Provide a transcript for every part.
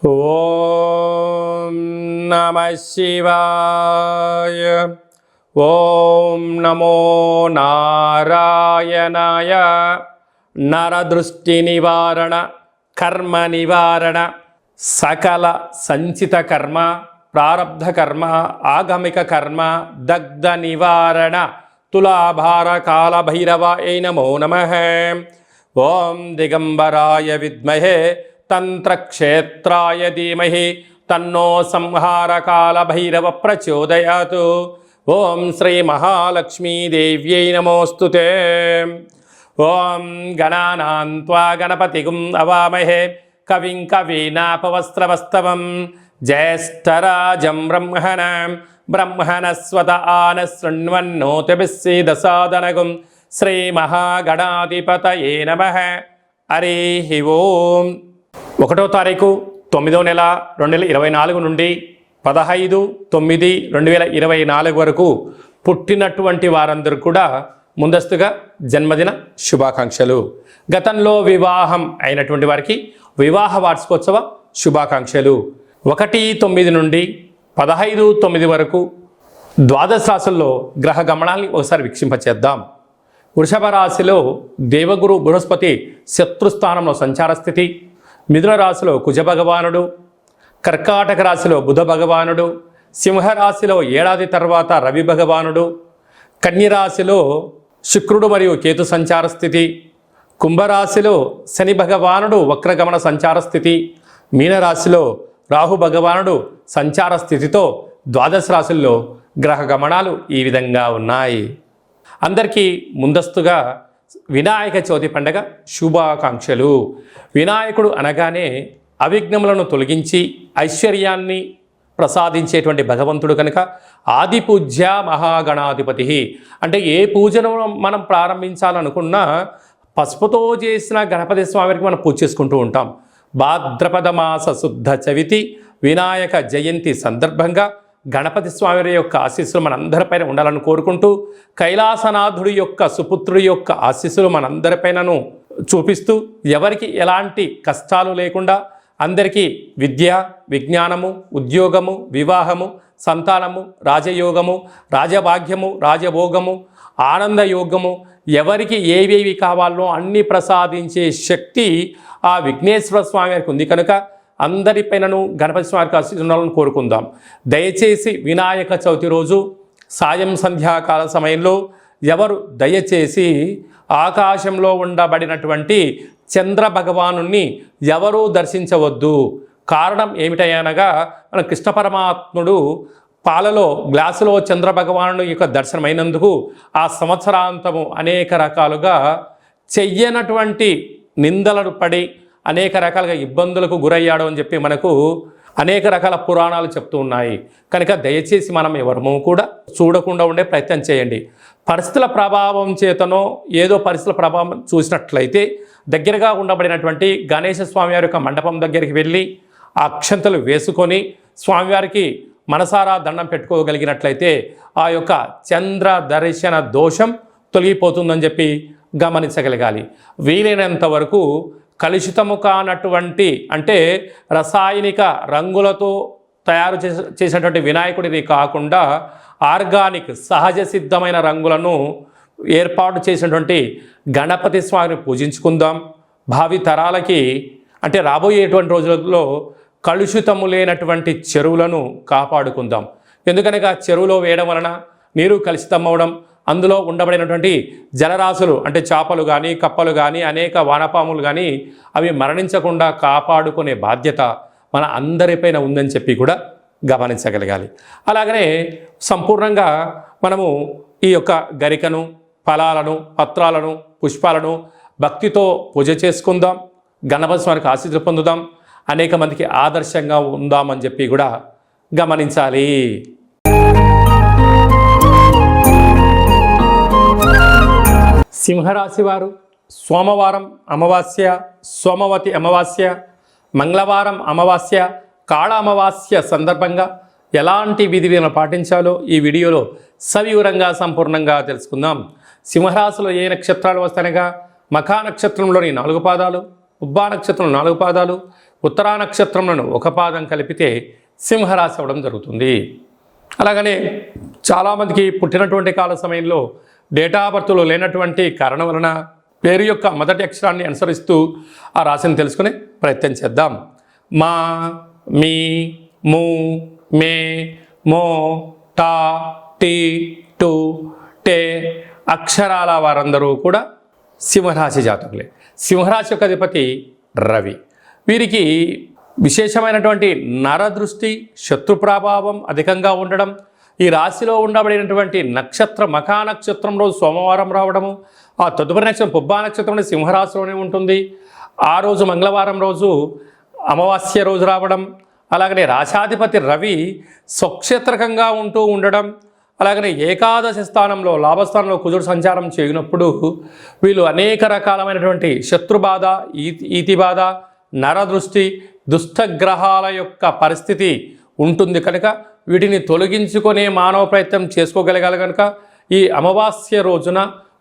ఓం నమః శివాయ. ఓం నమో నారాయణాయ. నరదృష్టి నివారణ, కర్మ నివారణ, సకల సంచిత కర్మ, ప్రారబ్ధ కర్మ, ఆగమిక కర్మ, దగ్ధ నివారణ, తులాభార కాల భైరవాయ నమో నమః. ఓం దిగంబరాయ విద్మహే తంత్రక్షేత్రాయ ధీమహి తన్నో సంహారకాల భైరవ ప్రచోదయాత్. ఓం శ్రీ మహాలక్ష్మీదేవ్యై నమోస్తుతే. ఓం గణానాం త్వా గణపతిగుం అవామహే కవిం కవీనాపవస్త్రవస్తవం జ్యేష్ఠరాజం బ్రహ్మణస్వత ఆన శృణ్వన్నోతిభిస్సీదసాదనగుం శ్రీ మహాగణాధిపతయే నమః. హరి ఓం. 1వ తారీఖు 9వ నెల 2024 నుండి 15/9/2024 వరకు పుట్టినటువంటి వారందరూ కూడా ముందస్తుగా జన్మదిన శుభాకాంక్షలు. గతంలో వివాహం అయినటువంటి వారికి వివాహ వార్షికోత్సవ శుభాకాంక్షలు. 1/9 నుండి 15/9 వరకు ద్వాదశ రాశుల్లో గ్రహ గమనాల్ని ఒకసారి వీక్షింపచేద్దాం. వృషభ రాశిలో దేవగురు బృహస్పతి శత్రుస్థానంలో సంచార స్థితి. మిథున రాశిలో కుజ భగవానుడు, కర్కాటక రాశిలో బుధ భగవానుడు, సింహరాశిలో ఏడాది తర్వాత రవి భగవానుడు, కన్యరాశిలో శుక్రుడు మరియు కేతు సంచార స్థితి, కుంభరాశిలో శని భగవానుడు వక్రగమన సంచార స్థితి, మీనరాశిలో రాహు భగవానుడు సంచార స్థితితో ద్వాదశ రాశుల్లో గ్రహ గమనాలు ఈ విధంగా ఉన్నాయి. అందరికీ ముందస్తుగా వినాయక చవితి పండగ శుభాకాంక్షలు. వినాయకుడు అనగానే అవిఘ్నములను తొలగించి ఐశ్వర్యాన్ని ప్రసాదించేటువంటి భగవంతుడు కనుక ఆది పూజ్య మహాగణాధిపతి. అంటే ఏ పూజను మనం ప్రారంభించాలనుకున్నా పసుపుతో చేసిన గణపతి స్వామికి మనం పూజ చేసుకుంటూ ఉంటాం. భాద్రపద మాస శుద్ధ చవితి వినాయక జయంతి సందర్భంగా గణపతి స్వామి యొక్క ఆశీస్సులు మనందరిపైన ఉండాలని కోరుకుంటూ, కైలాసనాథుడి యొక్క సుపుత్రుడి యొక్క ఆశీస్సులు మనందరిపైనను చూపిస్తూ, ఎవరికి ఎలాంటి కష్టాలు లేకుండా అందరికీ విద్య, విజ్ఞానము, ఉద్యోగము, వివాహము, సంతానము, రాజయోగము, రాజభాగ్యము, రాజభోగము, ఆనందయోగము, ఎవరికి ఏవేవి కావాలో అన్నీ ప్రసాదించే శక్తి ఆ విఘ్నేశ్వర స్వామి వారికి ఉంది కనుక అందరిపైనను గణపతి స్వామికి ఆశీర్వాదాలను కోరుకుందాం. దయచేసి వినాయక చవితి రోజు సాయం సంధ్యాకాల సమయంలో ఎవరు దయచేసి ఆకాశంలో ఉండబడినటువంటి చంద్ర భగవాను ఎవరూ దర్శించవద్దు. కారణం ఏమిటనగా మన కృష్ణ పరమాత్ముడు పాలలో గ్లాసులో చంద్ర భగవాను యొక్క దర్శనమైనందుకు ఆ సంవత్సరాంతము అనేక రకాలుగా చెయ్యనటువంటి నిందలను పడి అనేక రకాలుగా ఇబ్బందులకు గురయ్యాడు అని చెప్పి మనకు అనేక రకాల పురాణాలు చెప్తూ ఉన్నాయి. కనుక దయచేసి మనం ఎవరము కూడా చూడకుండా ఉండే ప్రయత్నం చేయండి. పరిస్థితుల ప్రభావం చేతనో ఏదో పరిస్థితుల ప్రభావం చూసినట్లయితే దగ్గరగా ఉండబడినటువంటి గణేశ స్వామివారి యొక్క మండపం దగ్గరికి వెళ్ళి ఆ అక్షంతలు వేసుకొని స్వామివారికి మనసారా దండం పెట్టుకోగలిగినట్లయితే ఆ యొక్క చంద్ర దర్శన దోషం తొలగిపోతుందని చెప్పి గమనించగలగాలి. వీలైనంత వరకు కలుషితము కానటువంటి, అంటే రసాయనిక రంగులతో తయారు చేసినటువంటి వినాయకుడిని కాకుండా ఆర్గానిక్ సహజ సిద్ధమైన రంగులను ఏర్పాటు చేసినటువంటి గణపతి స్వామిని పూజించుకుందాం. భావి తరాలకి, అంటే రాబోయేటువంటి రోజులలో కలుషితము లేనటువంటి చెరువులను కాపాడుకుందాం. ఎందుకనగా చెరువులో వేయడం వలన నీరు కలుషితమవడం, అందులో ఉండబడినటువంటి జలరాశులు అంటే చేపలు కానీ, కప్పలు కానీ, అనేక వానపాములు కానీ అవి మరణించకుండా కాపాడుకునే బాధ్యత మన అందరిపైన ఉందని చెప్పి కూడా గమనించగలగాలి. అలాగనే సంపూర్ణంగా మనము ఈ యొక్క గరికను, ఫలాలను, పత్రాలను, పుష్పాలను భక్తితో పూజ చేసుకుందాం. గణపతి స్వామికి ఆశీస్సులు పొందుదాం. అనేక మందికి ఆదర్శంగా ఉందామని చెప్పి కూడా గమనించాలి. సింహరాశి వారు సోమవారం అమావాస్య, సోమవతి అమావాస్య, మంగళవారం అమావాస్య, కాళ అమావాస్య సందర్భంగా ఎలాంటి విధి విధానాలు పాటించాలో ఈ వీడియోలో సవివరంగా సంపూర్ణంగా తెలుసుకుందాం. సింహరాశిలో ఏ నక్షత్రాలు వస్తాయనగా మఖా నక్షత్రంలోని 4 పాదాలు, ఉబ్బా నక్షత్రం 4 పాదాలు, ఉత్తరా నక్షత్రంలో ఒక పాదం కలిపితే సింహరాశి అవ్వడం జరుగుతుంది. అలాగనే చాలామందికి పుట్టినటువంటి కాల సమయంలో డేటా ఆఫ్ బర్త్లో లేనటువంటి కారణం వలన పేరు యొక్క మొదటి అక్షరాన్ని అనుసరిస్తూ ఆ రాశిని తెలుసుకునే ప్రయత్నం చేద్దాం. మా, మీ, ము, మే, మో, టా, టీ, టు, టే అక్షరాల వారందరూ కూడా సింహరాశి జాతకులే. సింహరాశి యొక్క అధిపతి రవి. వీరికి విశేషమైనటువంటి నరదృష్టి, శత్రు ప్రభావం అధికంగా ఉండడం, ఈ రాశిలో ఉండబడినటువంటి నక్షత్రం మఖా నక్షత్రంలో సోమవారం రావడము, ఆ తదుపరి నక్షత్రం పుబ్బా నక్షత్రంలో సింహరాశిలోనే ఉంటుంది. ఆ రోజు మంగళవారం రోజు అమావాస్య రోజు రావడం, అలాగనే రాశాధిపతి రవి స్వక్షేత్రకంగా ఉంటూ ఉండడం, అలాగనే ఏకాదశి స్థానంలో లాభస్థానంలో కుజుడు సంచారం చేయనప్పుడు వీళ్ళు అనేక రకాలమైనటువంటి శత్రుబాధ, ఈతిబాధ, నరదృష్టి, దుష్టగ్రహాల యొక్క పరిస్థితి ఉంటుంది కనుక వీటిని తొలగించుకునే మానవ ప్రయత్నం చేసుకోగలగాలి. కనుక ఈ అమావాస్య రోజున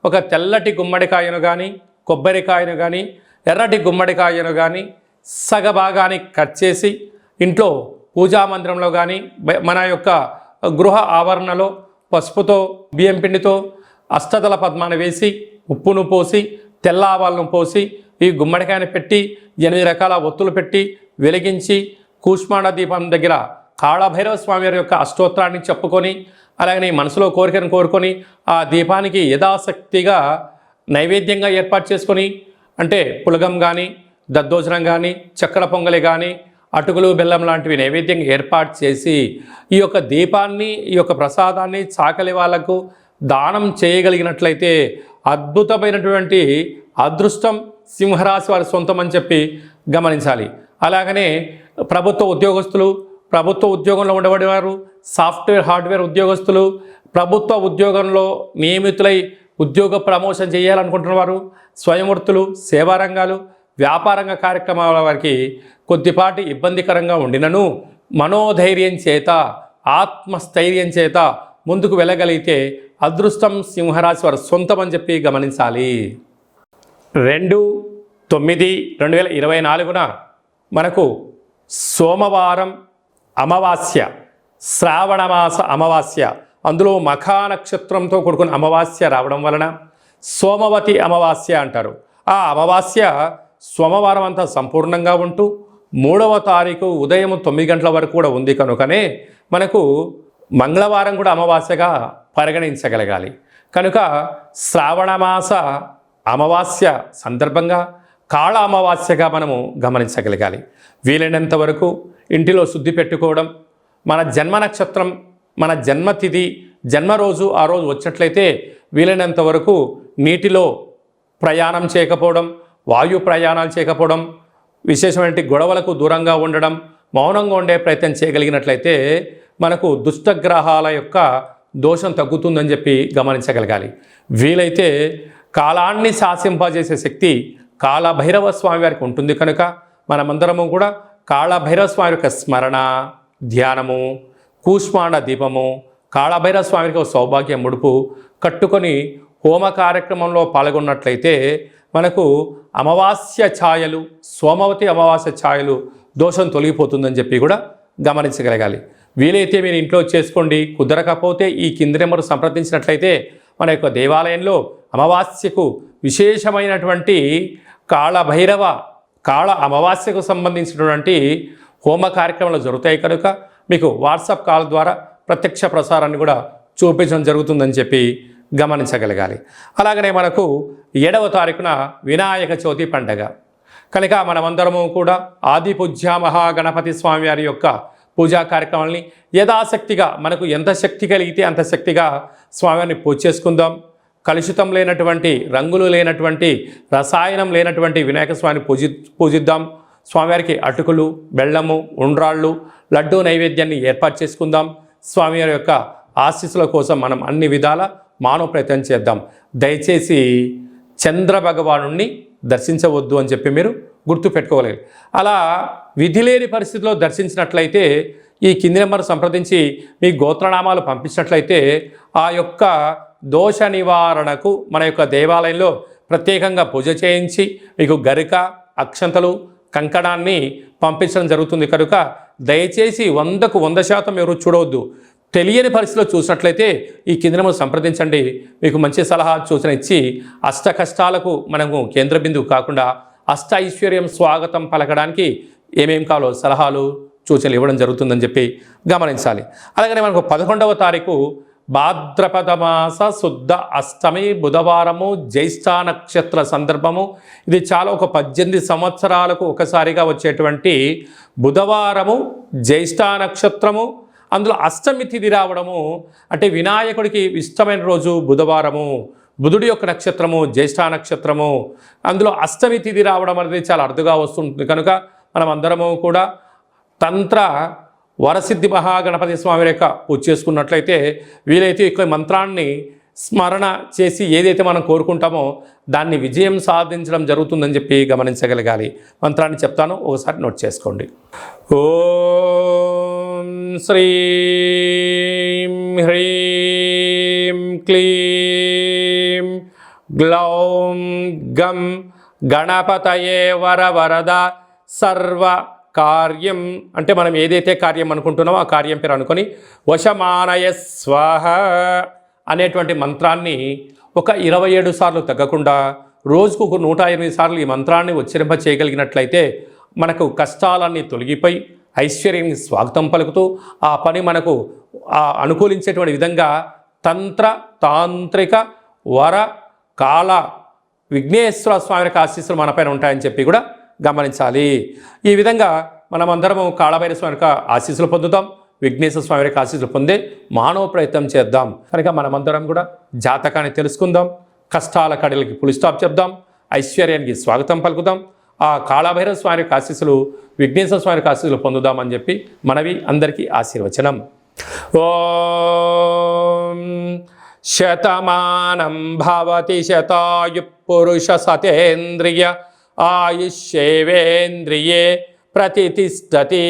ఒక తెల్లటి గుమ్మడికాయను కానీ, కొబ్బరికాయను కానీ, ఎర్రటి గుమ్మడికాయను కానీ సగభాగాన్ని కట్ చేసి ఇంట్లో పూజా మందిరంలో కానీ మన యొక్క గృహ ఆవరణలో పసుపుతో, బియ్యం పిండితో అష్టదళ పద్మాన్ని వేసి, ఉప్పును పోసి, తెల్ల ఆవాలను పోసి ఈ గుమ్మడికాయను పెట్టి 8 రకాల ఒత్తులు పెట్టి వెలిగించి కూష్మాండ దీపం దగ్గర కాళభైరవ స్వామి వారి యొక్క అష్టోత్తరాన్ని చెప్పుకొని, అలాగనే మనసులో కోరికను కోరుకొని ఆ దీపానికి యథాశక్తిగా నైవేద్యంగా ఏర్పాటు చేసుకొని, అంటే పులగం కానీ, దద్దోజనం కానీ, చక్కెర పొంగలి కానీ, అటుకులు బెల్లం లాంటివి నైవేద్యంగా ఏర్పాటు చేసి ఈ యొక్క దీపాన్ని, ఈ యొక్క ప్రసాదాన్ని చాకలి వాళ్లకు దానం చేయగలిగినట్లయితే అద్భుతమైనటువంటి అదృష్టం సింహరాశి వారి సొంతం అని చెప్పి గమనించాలి. అలాగనే ప్రభుత్వ ఉద్యోగస్తులు, ప్రభుత్వ ఉద్యోగంలో ఉండబడేవారు, సాఫ్ట్వేర్ హార్డ్వేర్ ఉద్యోగస్తులు, ప్రభుత్వ ఉద్యోగంలో నియమితులై ఉద్యోగ ప్రమోషన్ చేయాలనుకుంటున్న వారు, స్వయంవృత్తులు, సేవా రంగాలు, వ్యాపారంగ కార్యక్రమాల వారికి కొద్దిపాటి ఇబ్బందికరంగా ఉండినను మనోధైర్యం చేత, ఆత్మస్థైర్యం చేత ముందుకు వెళ్ళగలిగితే అదృష్టం సింహరాశి వారి సొంతం అని చెప్పి గమనించాలి. 2/9/2024 మనకు సోమవారం అమావాస్య, శ్రావణమాస అమావాస్య, అందులో మఖా నక్షత్రంతో కూడుకున్న అమావాస్య రావడం వలన సోమవతి అమావాస్య అంటారు. ఆ అమావాస్య సోమవారం అంతా సంపూర్ణంగా ఉంటూ 3వ తారీఖు ఉదయం 9 గంటల వరకు కూడా ఉంది కనుకనే మనకు మంగళవారం కూడా అమావాస్యగా పరిగణించగలగాలి. కనుక శ్రావణమాస అమావాస్య సందర్భంగా కాళ అమావాస్యగా మనము గమనించగలగాలి. వీలైనంత వరకు ఇంటిలో శుద్ధి పెట్టుకోవడం, మన జన్మ నక్షత్రం, మన జన్మతిథి, జన్మరోజు ఆ రోజు వచ్చినట్లయితే వీలైనంత వరకు నీటిలో ప్రయాణం చేయకపోవడం, వాయు ప్రయాణాలు చేయకపోవడం, విశేషమైన గొడవలకు దూరంగా ఉండడం, మౌనంగా ఉండే ప్రయత్నం చేయగలిగినట్లయితే మనకు దుష్టగ్రహాల యొక్క దోషం తగ్గుతుందని చెప్పి గమనించగలగాలి. వీలైతే కాలాన్ని శాసింపజేసే శక్తి కాళభైరవ స్వామి వారికి ఉంటుంది కనుక మనమందరము కూడా కాళభైరవ స్వామి యొక్క స్మరణ, ధ్యానము, కూష్మాండ దీపము, కాళభైరవ స్వామికి సౌభాగ్య ముడుపు కట్టుకొని హోమ కార్యక్రమంలో పాల్గొన్నట్లయితే మనకు అమావాస్య ఛాయలు, సోమవతి అమావాస్య ఛాయలు దోషం తొలగిపోతుందని చెప్పి కూడా గమనించగలగాలి. వీలైతే మీరు ఇంట్లో చేసుకోండి. కుదరకపోతే ఈ కింది నెంబర్ సంప్రదించినట్లయితే మన యొక్క దేవాలయంలో అమావాస్యకు విశేషమైనటువంటి కాళ అమావాస్యకు సంబంధించినటువంటి హోమ కార్యక్రమాలు జరుగుతాయి కనుక మీకు వాట్సాప్ కాల్ ద్వారా ప్రత్యక్ష ప్రసారాన్ని కూడా చూపించడం జరుగుతుందని చెప్పి గమనించగలగాలి. అలాగనే మనకు 7వ తారీఖున వినాయక చవితి పండగ కనుక మనమందరము కూడా ఆది పూజ్య మహాగణపతి స్వామి వారి యొక్క పూజా కార్యక్రమాలని యథాశక్తిగా మనకు ఎంత శక్తి కలిగితే అంత శక్తిగా స్వామివారిని పూజ చేసుకుందాం. కలుషితం లేనటువంటి, రంగులు లేనటువంటి, రసాయనం లేనటువంటి వినాయక స్వామిని పూజిద్దాం. స్వామివారికి అటుకులు, బెల్లము, ఉండ్రాళ్ళు, లడ్డూ నైవేద్యాన్ని ఏర్పాటు చేసుకుందాం. స్వామివారి యొక్క ఆశీస్సుల కోసం మనం అన్ని విధాల మానవ ప్రయత్నం చేద్దాం. దయచేసి చంద్ర భగవానుణ్ణి దర్శించవద్దు అని చెప్పి మీరు గుర్తుపెట్టుకోగలరు. అలా విధి లేని పరిస్థితిలో దర్శించినట్లయితే ఈ కింది నెంబర్ సంప్రదించి మీ గోత్రనామాలు పంపించినట్లయితే ఆ యొక్క దోష నివారణకు మన యొక్క దేవాలయంలో ప్రత్యేకంగా పూజ చేయించి మీకు గరిక, అక్షంతలు, కంకణాన్ని పంపించడం జరుగుతుంది కనుక దయచేసి 100కు 100% ఎవరు చూడవద్దు. తెలియని పరిస్థితిలో చూసినట్లయితే ఈ కింద నెంబర్ సంప్రదించండి. మీకు మంచి సలహా సూచన ఇచ్చి అష్ట కష్టాలకు మనము కేంద్ర బిందువు కాకుండా అష్ట ఐశ్వర్యం స్వాగతం పలకడానికి ఏమేం కావాలో సలహాలు సూచనలు ఇవ్వడం జరుగుతుందని చెప్పి గమనించాలి. అలాగనే మనకు 11వ తారీఖు భాద్రపద మాస శుద్ధ అష్టమి బుధవారము జ్యేష్ఠ నక్షత్ర సందర్భము. ఇది చాలా ఒక 18 సంవత్సరాలకు ఒకసారిగా వచ్చేటువంటి బుధవారము జ్యేష్ఠ నక్షత్రము, అందులో అష్టమి తిథి రావడము. అంటే వినాయకుడికి ఇష్టమైన రోజు బుధవారము, బుధుడి యొక్క నక్షత్రము జ్యేష్ఠ నక్షత్రము, అందులో అష్టమి తిథి రావడం అనేది చాలా అరుదుగా వస్తుంటుంది. కనుక మనం అందరము కూడా తంత్ర వరసిద్ధి మహాగణపతి స్వామి యొక్క పూజ చేసుకున్నట్లయితే వీలైతే ఎక్కువ మంత్రాన్ని స్మరణ చేసి ఏదైతే మనం కోరుకుంటామో దాన్ని విజయం సాధించడం జరుగుతుందని చెప్పి గమనించగలగాలి. మంత్రాన్ని చెప్తాను, ఒకసారి నోట్ చేసుకోండి. ఓం శ్రీం హ్రీం క్లీం గ్లౌం గం గణపతయే వరవరద సర్వ కార్యం. అంటే మనం ఏదైతే కార్యం అనుకుంటున్నామో ఆ కార్యం పేరు అనుకొని వశమానయ స్వాహ అనేటువంటి మంత్రాన్ని ఒక 27 సార్లు తగ్గకుండా రోజుకు ఒక 108 సార్లు ఈ మంత్రాన్ని ఉచ్చరింప చేయగలిగినట్లయితే మనకు కష్టాలన్నీ తొలగిపోయి ఐశ్వర్యానికి స్వాగతం పలుకుతూ ఆ పని మనకు అనుకూలించేటువంటి విధంగా తంత్ర తాంత్రిక వర కాల విఘ్నేశ్వర స్వామి యొక్క ఆశీస్సులు మనపైన ఉంటాయని చెప్పి కూడా గమనించాలి. ఈ విధంగా మనమందరము కాళభైరవ స్వామి యొక్క ఆశీస్సులు పొందుతాం, విఘ్నేశ్వర స్వామి యొక్క ఆశీస్సులు పొందే మానవ ప్రయత్నం చేద్దాం. కనుక మనమందరం కూడా జాతకాన్ని తెలుసుకుందాం, కష్టాల కడలకి ఫుల్ స్టాప్ చెప్దాం, ఐశ్వర్యానికి స్వాగతం పలుకుదాం, ఆ కాళభైరవ స్వామి యొక్క ఆశీస్సులు విఘ్నేశ్వర స్వామి యొక్క ఆశీస్సులు పొందుదాం అని చెప్పి మనవి అందరికీ ఆశీర్వచనం. ఓం శతమానం భవతి శతాయు పురుష సతేంద్రియ ఆయుష్యేవేంద్రియే ప్రతిష్టతి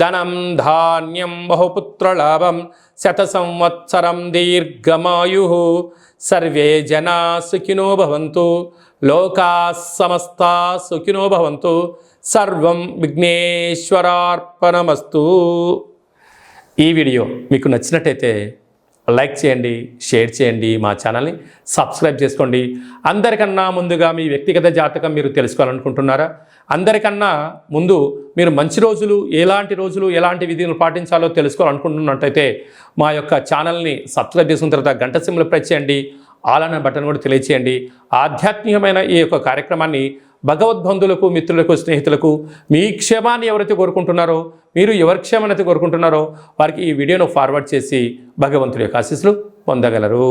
ధనం ధాన్యం బహుపుత్రలాభం శత సంవత్సరం దీర్ఘమాయు సర్వే జనా సుఖినో భవంతు లోకా సమస్తా సుఖినో భవంతు సర్వం విఘ్నేశ్వరార్పణమస్తు. ఈ వీడియో మీకు నచ్చినట్టయితే లైక్ చేయండి, షేర్ చేయండి, మా ఛానల్ని సబ్స్క్రైబ్ చేసుకోండి. అందరికన్నా ముందుగా మీ వ్యక్తిగత జాతకం మీరు తెలుసుకోవాలనుకుంటున్నారా? అందరికన్నా ముందు మీరు మంచి రోజులు ఎలాంటి విధులు పాటించాలో తెలుసుకోవాలనుకుంటున్నట్టయితే మా యొక్క ఛానల్ని సబ్స్క్రైబ్ చేసుకున్న తర్వాత గంట సింబల్ ప్రెస్ చేయండి, ఆల్ అనే బటన్ కూడా తెలియచేయండి. ఆధ్యాత్మికమైన ఈ యొక్క కార్యక్రమాన్ని భగవద్బంధులకు, మిత్రులకు, స్నేహితులకు మీ క్షేమాన్ని ఎవరైతే కోరుకుంటున్నారో, మీరు ఎవరి క్షేమాన్ని కోరుకుంటున్నారో వారికి ఈ వీడియోను ఫార్వర్డ్ చేసి భగవంతుడి యొక్క ఆశీస్సులు పొందగలరు.